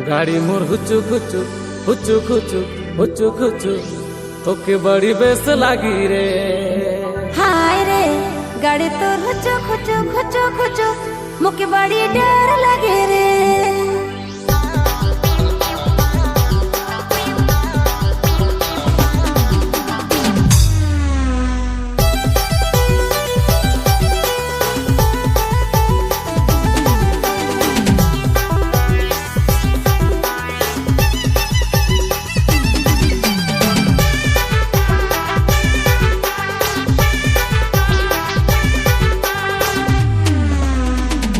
गाड़ी मोर हुचु खुचु हुचु खुचु हुचु खुचु ओके बड़ी बेस लागी रे। हाय रे गाड़ी तोर हुचु खुचु खुचु खुचु मुके बड़ी डर लगे रे।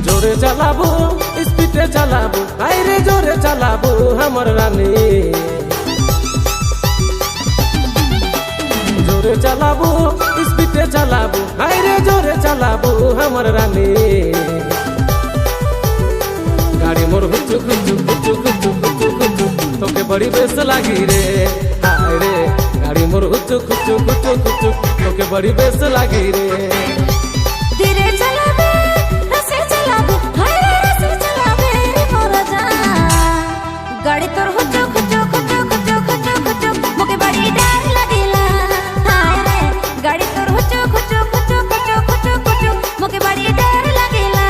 जोरे चलाबू स्पीडे चलाबू हाय रे जोरे चलाबू हमर रानी। जोरे चलाबू स्पीडे चलाबू हाय रे जोरे चलाबू हमर रानी। गाड़ी मोर हुचु खुचु हुचु खुचु हुचु खुचु तोके बड़ी बेस लागी रे। हाय रे गाड़ी मोर हुचु खुचु हुचु खुचु तोके बड़ी बेस लागी रे। धीरे चलाबे रसे चलाबे हाय रे रसे चलाबे मोर जान। गाड़ी तोर हुचु खुचु खुचु खुचु खुचु खुचु मुके बड़ी डर लगेला। हाय रे गाड़ी तोर हुचु खुचु खुचु खुचु खुचु खुचु मुके बड़ी डर लगेला।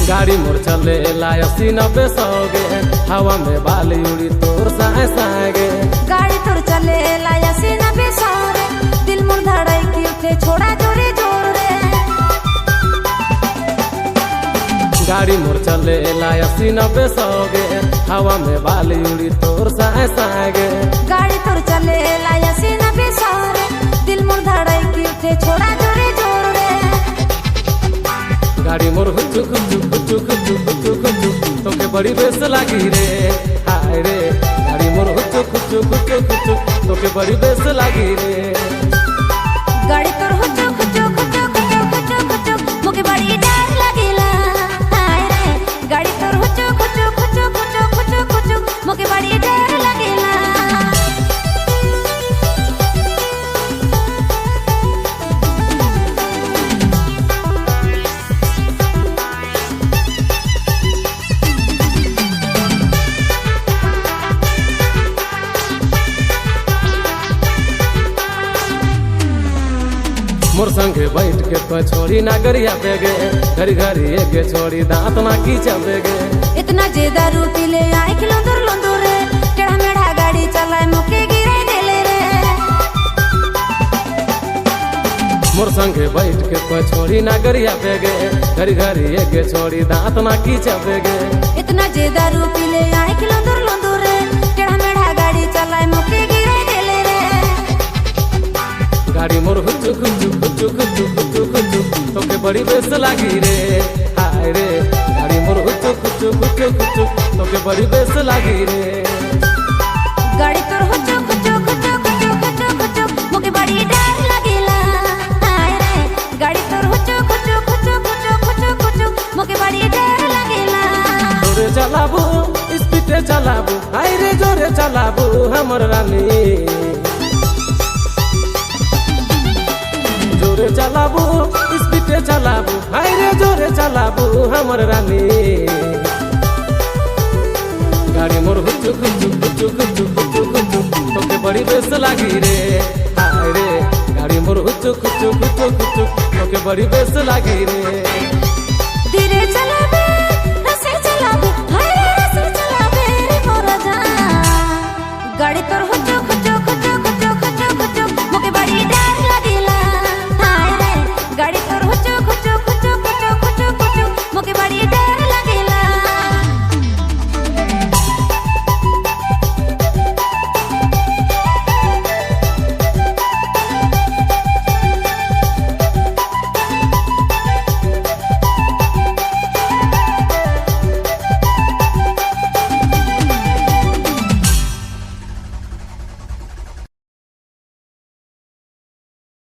गाड़ी मोर चले लाया 80-90 सौगे हवा में बाल उड़ी तोर साए सागे। गाड़ी तोर चले लाया से न बेसारे दिल मोर धड़ाई की उठे छोड़ा जोरे जोर रे। गाड़ी मोर चले लाया 80-90 सौगे हवा में बाल उड़ी तोर साए सागे। गाड़ी तोर चले लाया से न बेसारे दिल मोर धड़ाई की उठे छोड़ा जोरे जोर रे। गाड़ी मोर हुचु खुचु हुचु खुचु हुचु खुचु तोके बड़ी बेस लागी रे। हाय रे गाड़ी मोर हुचु खुचु हुचु खुचु तोके बड़ी बेस लागी रे। गाड़ी तोर हुचु खुचु खुचु खुचु खुचु खुचु मुके बड़ी डर लगेला। हाय रे गाड़ी तोर हुचु खुचु खुचु खुचु खुचु खुचु मुके बड़ी डर लगेला। मोर संगे बैठ के तो छोड़ी ना गरिया पे गे घरी घरी एक छोड़ी दांत ना खींचा पे गे। इतना ज्यादा रूपी ले आई कि लंदुर लंदुर रे टेढ़ा मेढ़ा गाड़ी चलाए मुके गिरे देले रे। मोर संगे बैठ के तो छोड़ी ना गरिया पे गे घरी घरी एक छोड़ी दांत ना खींचा पे गे। इतना ज्यादा रूपी ले आई कि लंदुर लंदुर रे टेढ़ा मेढ़ा गाड़ी चलाए मुके गिरे देले रे। गाड़ी मोर हुचु खुचु हुचु खुचु हुचु खुचु तोके बड़ी बेस लागी रे। हाय रे गाड़ी मोर हुचु खुचु हुचु खुचु तोके बड़ी बेस लागी रे। गाड़ी तोर हुचु खुचु खुचु खुचु खुचु खुचु मुके बड़ी डर लगेला। हाय रे गाड़ी तोर हुचु खुचु खुचु खुचु खुचु खुचु मुके बड़ी डर लगेला। जोरे चलाबू स्पीडे चलाबू हाय रे जोरे चलाबू हमर रानी। जोरे चलाबू स्पीडे चलाबू हाय रे जोरे चलाबू हमर रानी। गाड़ी मोर हुचु खुचु हुचु खुचु हुचु खुचु तोके बड़ी बेस लागी रे। हाय रे गाड़ी मोर हुचु खुचु हुचु खुचु तोके बड़ी बेस लागी रे।